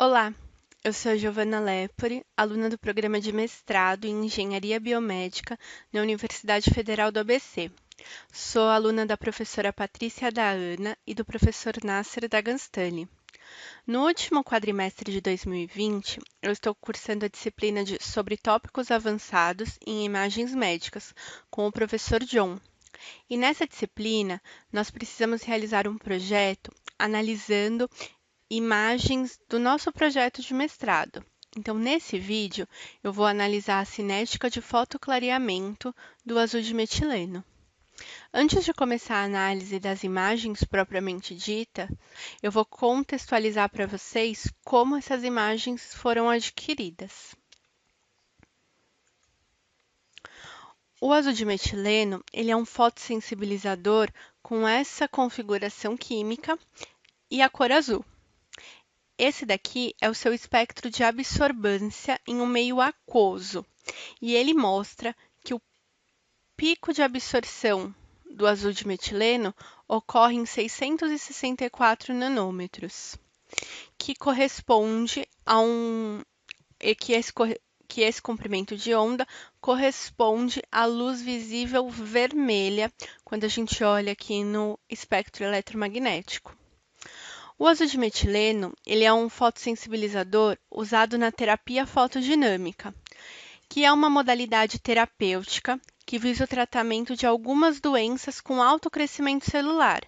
Olá, eu sou Giovana Lepori, aluna do programa de mestrado em Engenharia Biomédica na Universidade Federal do ABC. Sou aluna da professora Patrícia Daana e do professor Nasser Daganstani. No último quadrimestre de 2020, eu estou cursando a disciplina sobre tópicos avançados em imagens médicas com o professor John. E nessa disciplina, nós precisamos realizar um projeto analisando imagens do nosso projeto de mestrado. Então, nesse vídeo, eu vou analisar a cinética de fotoclareamento do azul de metileno. Antes de começar a análise das imagens propriamente dita, eu vou contextualizar para vocês como essas imagens foram adquiridas. O azul de metileno, ele é um fotossensibilizador com essa configuração química e a cor azul. Esse daqui é o seu espectro de absorbância em um meio aquoso, e ele mostra que o pico de absorção do azul de metileno ocorre em 664 nanômetros, que corresponde a que esse comprimento de onda corresponde à luz visível vermelha quando a gente olha aqui no espectro eletromagnético. O azul de metileno, ele é um fotossensibilizador usado na terapia fotodinâmica, que é uma modalidade terapêutica que visa o tratamento de algumas doenças com alto crescimento celular,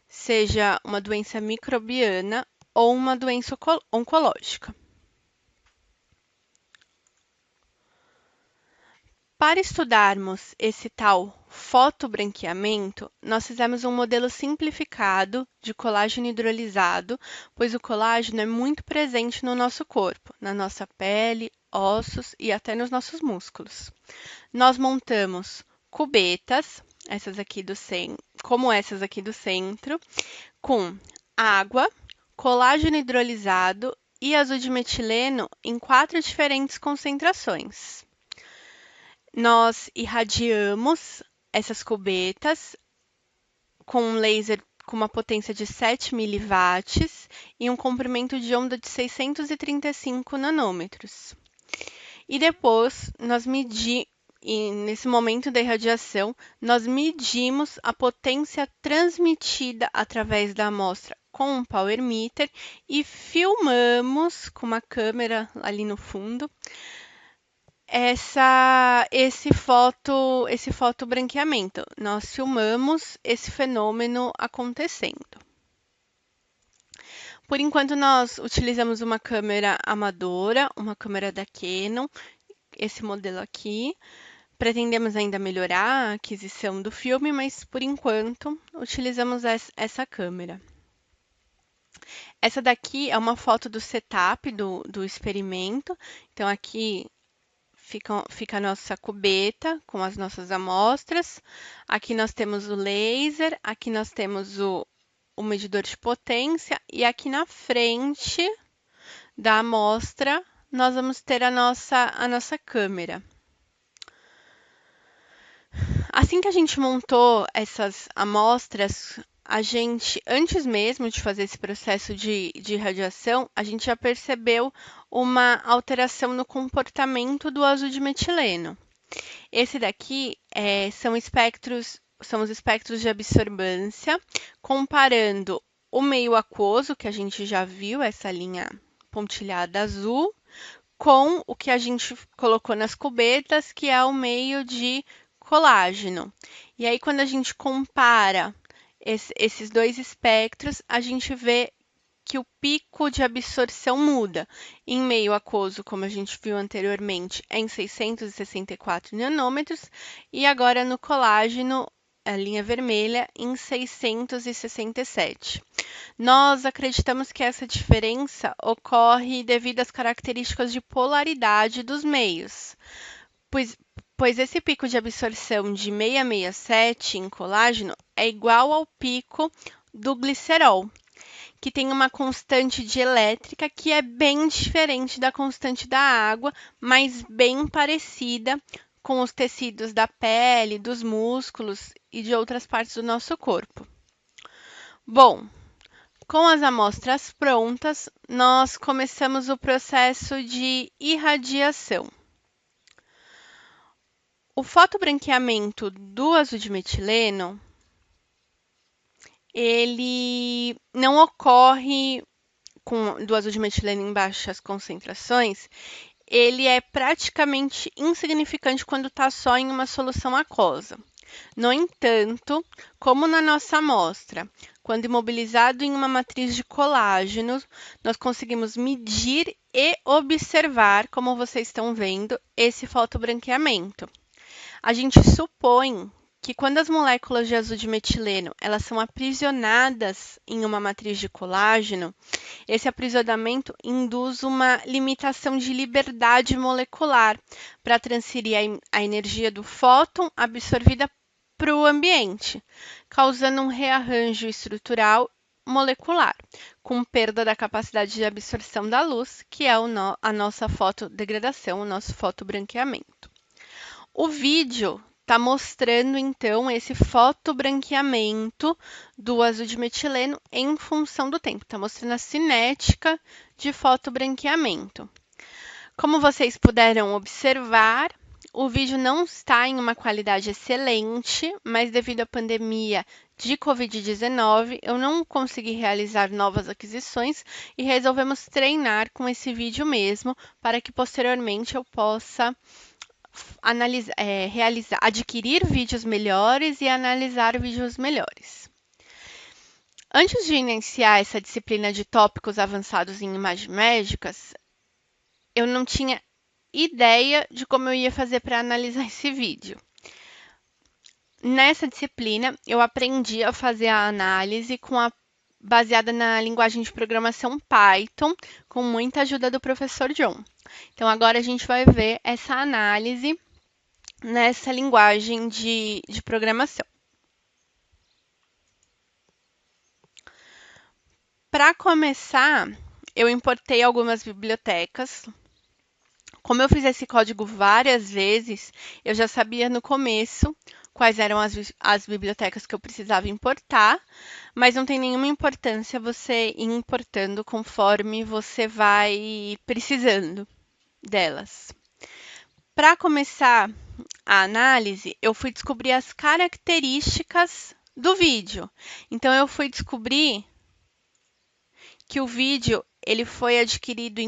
seja uma doença microbiana ou uma doença oncológica. Para estudarmos esse tal fotobranqueamento, nós fizemos um modelo simplificado de colágeno hidrolisado, pois o colágeno é muito presente no nosso corpo, na nossa pele, ossos e até nos nossos músculos. Nós montamos cubetas, como essas aqui do centro, com água, colágeno hidrolisado e azul de metileno em 4 diferentes concentrações. Nós irradiamos essas cubetas com um laser com uma potência de 7 miliwatts e um comprimento de onda de 635 nanômetros. E depois, nesse momento da irradiação, nós medimos a potência transmitida através da amostra com um power meter e filmamos com uma câmera ali no fundo esse fotobranqueamento. Nós filmamos esse fenômeno acontecendo. Por enquanto, nós utilizamos uma câmera amadora, uma câmera da Canon, esse modelo aqui. Pretendemos ainda melhorar a aquisição do filme, mas por enquanto utilizamos essa câmera. Essa daqui é uma foto do setup do experimento. Então, aqui fica a nossa cubeta com as nossas amostras. Aqui nós temos o laser, aqui nós temos o medidor de potência e aqui na frente da amostra nós vamos ter a nossa câmera. Assim que a gente montou essas amostras, antes mesmo de fazer esse processo de irradiação, a gente já percebeu uma alteração no comportamento do azul de metileno. Esse daqui são os espectros de absorbância, comparando o meio aquoso, que a gente já viu, essa linha pontilhada azul, com o que a gente colocou nas cubetas, que é o meio de colágeno. E aí, quando a gente compara esses dois espectros, a gente vê que o pico de absorção muda. Em meio aquoso, como a gente viu anteriormente, é em 664 nanômetros, e agora no colágeno, a linha vermelha, em 667. Nós acreditamos que essa diferença ocorre devido às características de polaridade dos meios, pois esse pico de absorção de 667 em colágeno é igual ao pico do glicerol, que tem uma constante dielétrica que é bem diferente da constante da água, mas bem parecida com os tecidos da pele, dos músculos e de outras partes do nosso corpo. Bom, Com as amostras prontas, nós começamos o processo de irradiação. O fotobranqueamento do azul de metileno, ele não ocorre do azul de metileno em baixas concentrações, ele é praticamente insignificante quando está só em uma solução aquosa. No entanto, como na nossa amostra, quando imobilizado em uma matriz de colágeno, nós conseguimos medir e observar, como vocês estão vendo, esse fotobranqueamento. A gente supõe que quando as moléculas de azul de metileno elas são aprisionadas em uma matriz de colágeno, esse aprisionamento induz uma limitação de liberdade molecular para transferir a energia do fóton absorvida para o ambiente, causando um rearranjo estrutural molecular, com perda da capacidade de absorção da luz, que é a nossa fotodegradação, o nosso fotobranqueamento. O vídeo está mostrando, então, esse fotobranqueamento do azul de metileno em função do tempo. Está mostrando a cinética de fotobranqueamento. Como vocês puderam observar, o vídeo não está em uma qualidade excelente, mas devido à pandemia de Covid-19, eu não consegui realizar novas aquisições e resolvemos treinar com esse vídeo mesmo, para que posteriormente eu possa adquirir vídeos melhores e analisar vídeos melhores. Antes de iniciar essa disciplina de tópicos avançados em imagens médicas, eu não tinha ideia de como eu ia fazer para analisar esse vídeo. Nessa disciplina, eu aprendi a fazer a análise baseada na linguagem de programação Python, com muita ajuda do professor John. Então, agora a gente vai ver essa análise nessa linguagem de programação. Para começar, eu importei algumas bibliotecas. Como eu fiz esse código várias vezes, eu já sabia no começo quais eram as bibliotecas que eu precisava importar, mas não tem nenhuma importância você ir importando conforme você vai precisando delas. Para começar a análise, eu fui descobrir as características do vídeo. Então, eu fui descobrir que o vídeo ele foi adquirido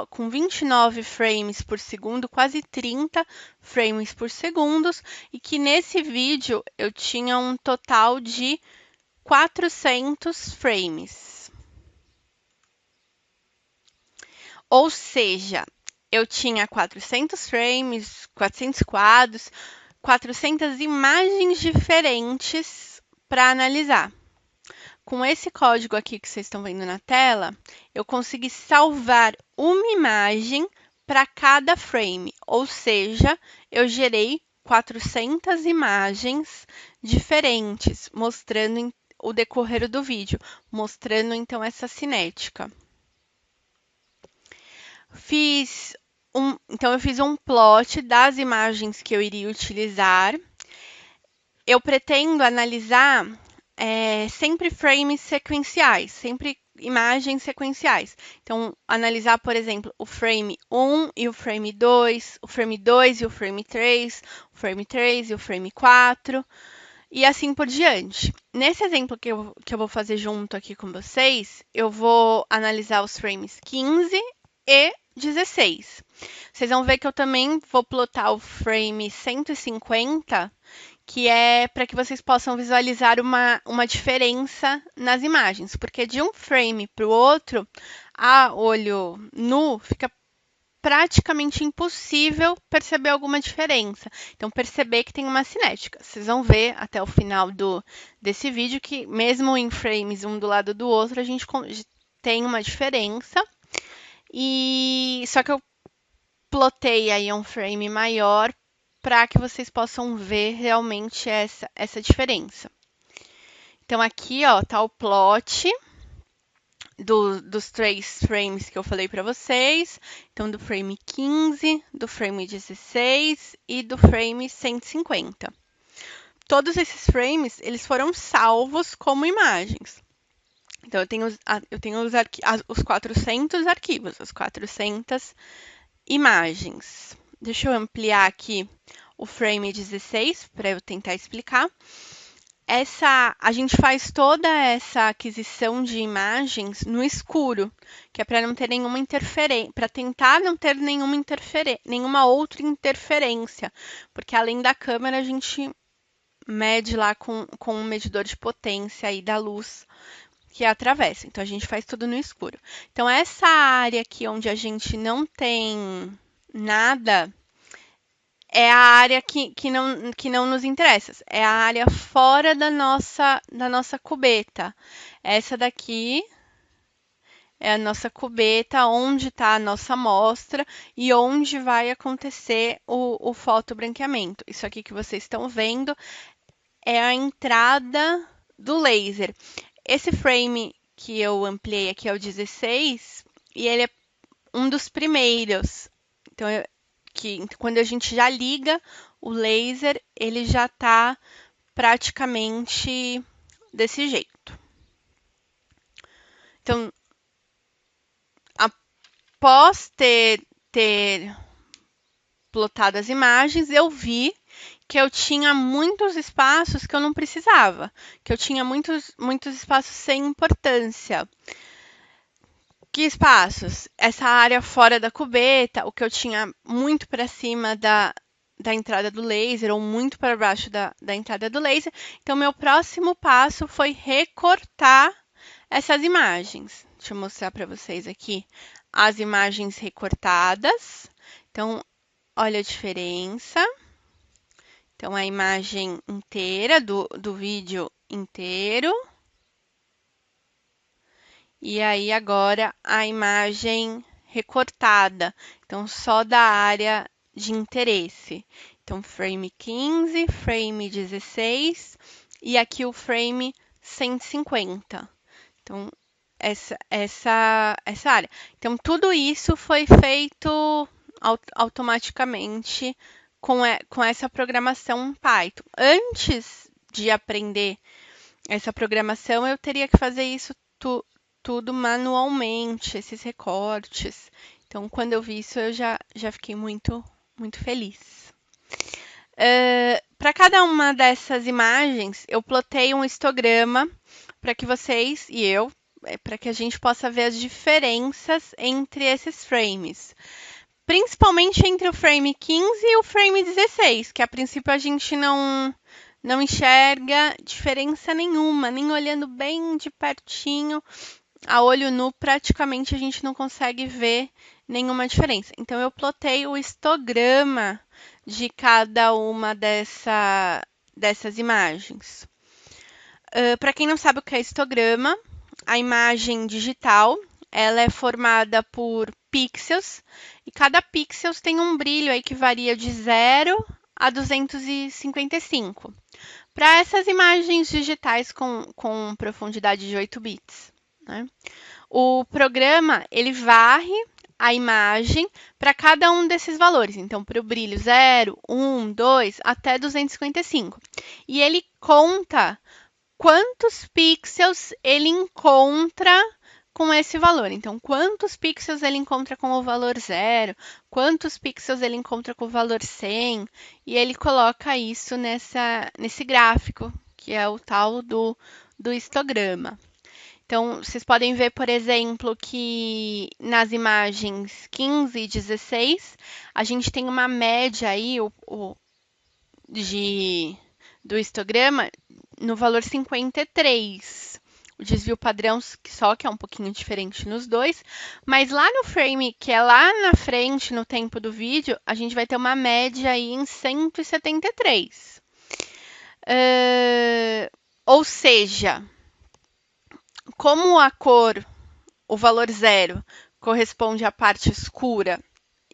com 29 frames por segundo, quase 30 frames por segundo, e que nesse vídeo eu tinha um total de 400 frames. Ou seja, eu tinha 400 frames, 400 quadros, 400 imagens diferentes para analisar. Com esse código aqui que vocês estão vendo na tela, eu consegui salvar uma imagem para cada frame, ou seja, eu gerei 400 imagens diferentes, mostrando o decorrer do vídeo, mostrando então essa cinética. Então, eu fiz um plot das imagens que eu iria utilizar. Eu pretendo analisar sempre frames sequenciais, sempre imagens sequenciais. Então, analisar, por exemplo, o frame 1 e o frame 2, o frame 2 e o frame 3, o frame 3 e o frame 4, e assim por diante. Nesse exemplo que eu vou fazer junto aqui com vocês, eu vou analisar os frames 15 e 16. Vocês vão ver que eu também vou plotar o frame 150, que é para que vocês possam visualizar uma diferença nas imagens, porque de um frame para o outro, a olho nu, fica praticamente impossível perceber alguma diferença. Então, perceber que tem uma cinética. Vocês vão ver até o final desse vídeo que, mesmo em frames um do lado do outro, a gente tem uma diferença. Só que eu plotei aí um frame maior para que vocês possam ver realmente essa diferença. Então, aqui está o plot dos 3 frames que eu falei para vocês. Então, do frame 15, do frame 16 e do frame 150. Todos esses frames, eles foram salvos como imagens. Então, eu tenho os 400 arquivos, as 400 imagens. Deixa eu ampliar aqui o frame 16 para eu tentar explicar. A gente faz toda essa aquisição de imagens no escuro, que é para não ter nenhuma interferência, para tentar não ter nenhuma outra interferência, porque além da câmera a gente mede lá com um medidor de potência aí da luz que atravessa. Então a gente faz tudo no escuro. Então essa área aqui onde a gente não tem nada é a área que não nos interessa. É a área fora da nossa cubeta. Essa daqui é a nossa cubeta, onde está a nossa amostra e onde vai acontecer o fotobranqueamento. Isso aqui que vocês estão vendo é a entrada do laser. Esse frame que eu ampliei aqui é o 16 e ele é um dos primeiros. Então, quando a gente já liga o laser, ele já está praticamente desse jeito. Então, após ter plotado as imagens, eu vi que eu tinha muitos espaços que eu não precisava, que eu tinha muitos espaços sem importância. Que espaços? Essa área fora da cubeta, o que eu tinha muito para cima da entrada do laser ou muito para baixo da entrada do laser. Então, meu próximo passo foi recortar essas imagens. Deixa eu mostrar para vocês aqui as imagens recortadas. Então, olha a diferença. Então, a imagem inteira do vídeo inteiro. E aí, agora, a imagem recortada. Então, só da área de interesse. Então, frame 15, frame 16 e aqui o frame 150. Então, essa área. Então, tudo isso foi feito automaticamente com essa programação Python. Antes de aprender essa programação, eu teria que fazer isso tudo manualmente, esses recortes. Então, quando eu vi isso, eu já fiquei muito feliz. Para cada uma dessas imagens, eu plotei um histograma para que vocês e eu, para que a gente possa ver as diferenças entre esses frames. Principalmente entre o frame 15 e o frame 16, que a princípio a gente não enxerga diferença nenhuma, nem olhando bem de pertinho, a olho nu, praticamente a gente não consegue ver nenhuma diferença. Então, eu plotei o histograma de cada uma dessas imagens. Para quem não sabe o que é histograma, a imagem digital ela é formada por pixels e cada pixel tem um brilho aí que varia de 0 a 255. Para essas imagens digitais com profundidade de 8 bits. Né? O programa ele varre a imagem para cada um desses valores. Então, para o brilho 0, 1, 2, até 255. E ele conta quantos pixels ele encontra com esse valor. Então, quantos pixels ele encontra com o valor 0, quantos pixels ele encontra com o valor 100, e ele coloca isso nesse gráfico, que é o tal do histograma. Então, vocês podem ver, por exemplo, que nas imagens 15 e 16, a gente tem uma média aí do histograma no valor 53. O desvio padrão que é um pouquinho diferente nos dois, mas lá no frame, que é lá na frente, no tempo do vídeo, a gente vai ter uma média aí em 173. Ou seja, como a cor, o valor 0, corresponde à parte escura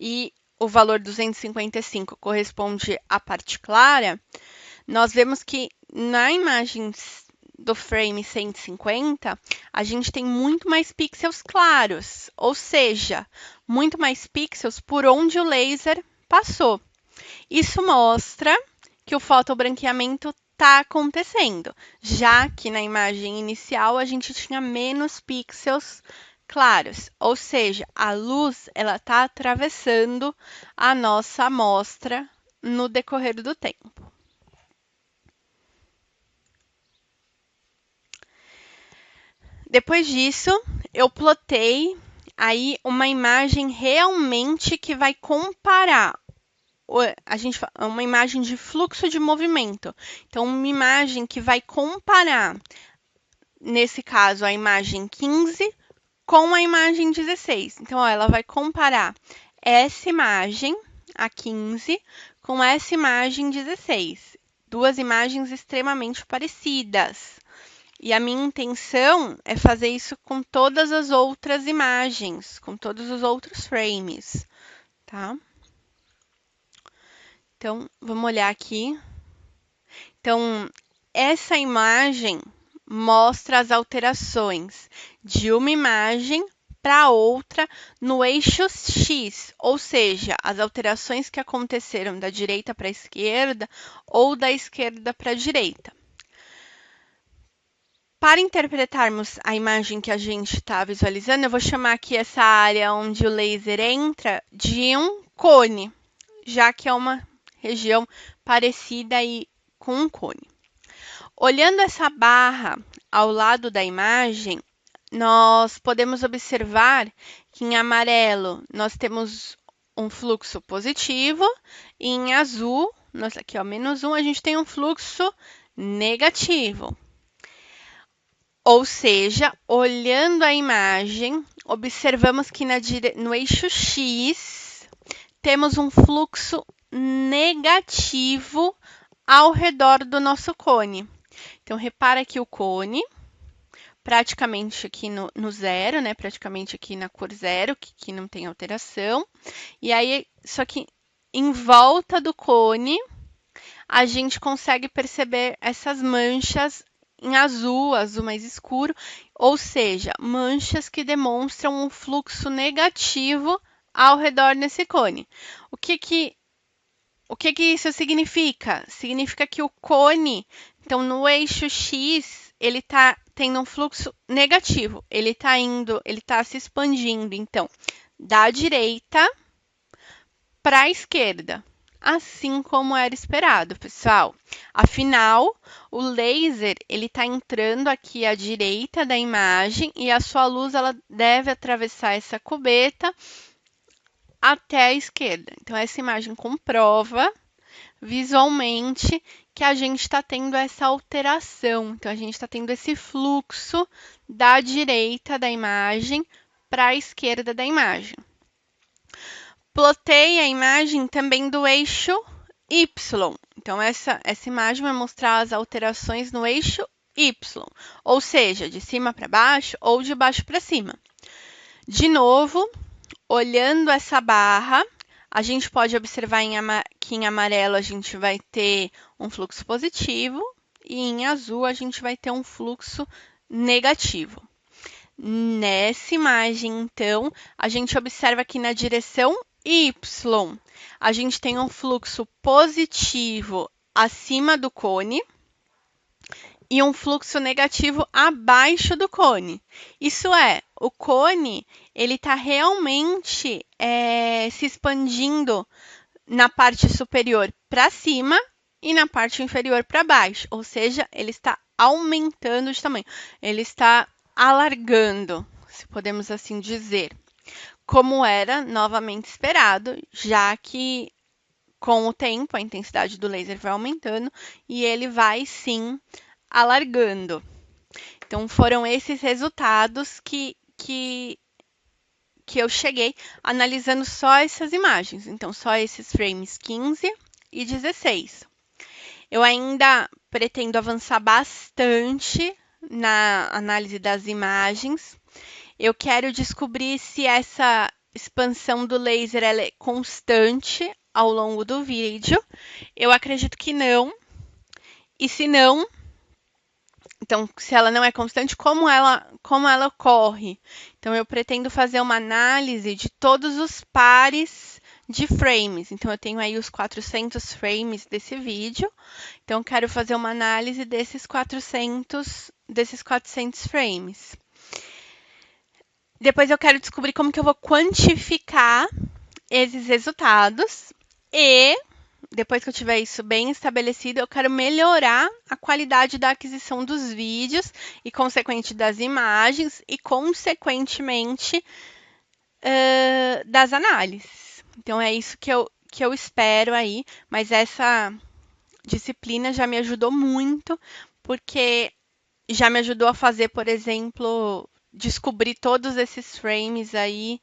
e o valor 255 corresponde à parte clara, nós vemos que na imagem do frame 150, a gente tem muito mais pixels claros, ou seja, muito mais pixels por onde o laser passou. Isso mostra que o fotobranqueamento está acontecendo, já que na imagem inicial a gente tinha menos pixels claros, ou seja, a luz ela está atravessando a nossa amostra no decorrer do tempo. Depois disso, eu plotei aí uma imagem realmente que vai comparar uma imagem de fluxo de movimento. Então, uma imagem que vai comparar, nesse caso, a imagem 15 com a imagem 16. Então, ó, ela vai comparar essa imagem, a 15, com essa imagem 16. Duas imagens extremamente parecidas. E a minha intenção é fazer isso com todas as outras imagens, com todos os outros frames, tá? Então, vamos olhar aqui. Então, essa imagem mostra as alterações de uma imagem para outra no eixo X, ou seja, as alterações que aconteceram da direita para a esquerda ou da esquerda para a direita. Para interpretarmos a imagem que a gente está visualizando, eu vou chamar aqui essa área onde o laser entra de um cone, já que é uma região parecida aí com um cone. Olhando essa barra ao lado da imagem, nós podemos observar que em amarelo nós temos um fluxo positivo e em azul, aqui ó, -1, a gente tem um fluxo negativo. Ou seja, olhando a imagem, observamos que no eixo X temos um fluxo negativo ao redor do nosso cone. Então, repara que o cone, praticamente aqui no zero, né? Praticamente aqui na cor zero, que não tem alteração. E aí, só que em volta do cone, a gente consegue perceber essas manchas em azul, azul mais escuro, ou seja, manchas que demonstram um fluxo negativo ao redor desse cone. O que isso significa? Significa que o cone, então no eixo X, ele está tendo um fluxo negativo, ele está se expandindo, então, da direita para a esquerda. Assim como era esperado, pessoal. Afinal, o laser ele está entrando aqui à direita da imagem e a sua luz ela deve atravessar essa cubeta até a esquerda. Então, essa imagem comprova visualmente que a gente está tendo essa alteração. Então, a gente está tendo esse fluxo da direita da imagem para a esquerda da imagem. Plotei a imagem também do eixo Y. Então, essa imagem vai mostrar as alterações no eixo Y, ou seja, de cima para baixo ou de baixo para cima. De novo, olhando essa barra, a gente pode observar que em amarelo a gente vai ter um fluxo positivo e em azul a gente vai ter um fluxo negativo. Nessa imagem, então, a gente observa que na direção Y, a gente tem um fluxo positivo acima do cone e um fluxo negativo abaixo do cone. Isso é, o cone ele está realmente se expandindo na parte superior para cima e na parte inferior para baixo, ou seja, ele está aumentando de tamanho, ele está alargando, se podemos assim dizer, como era novamente esperado, já que com o tempo a intensidade do laser vai aumentando e ele vai sim alargando. Então, foram esses resultados que eu cheguei analisando só essas imagens. Então, só esses frames 15 e 16. Eu ainda pretendo avançar bastante na análise das imagens. Eu quero descobrir se essa expansão do laser ela é constante ao longo do vídeo. Eu acredito que não. E se não, então, se ela não é constante, como ela ocorre? Então, eu pretendo fazer uma análise de todos os pares de frames. Então, eu tenho aí os 400 frames desse vídeo. Então, eu quero fazer uma análise desses 400 frames. Depois eu quero descobrir como que eu vou quantificar esses resultados e depois que eu tiver isso bem estabelecido, eu quero melhorar a qualidade da aquisição dos vídeos e, consequentemente, das imagens e, consequentemente, das análises. Então, é isso que eu espero aí, mas essa disciplina já me ajudou muito, porque já me ajudou a fazer, por exemplo, descobrir todos esses frames aí,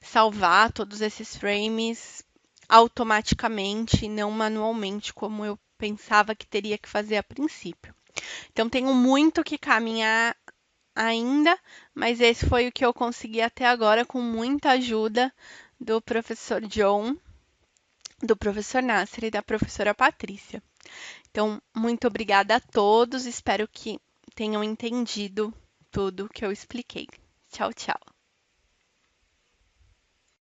salvar todos esses frames automaticamente, não manualmente, como eu pensava que teria que fazer a princípio. Então, tenho muito que caminhar ainda, mas esse foi o que eu consegui até agora, com muita ajuda do professor John, do professor Nasser e da professora Patrícia. Então, muito obrigada a todos, espero que tenham entendido tudo que eu expliquei. Tchau, tchau.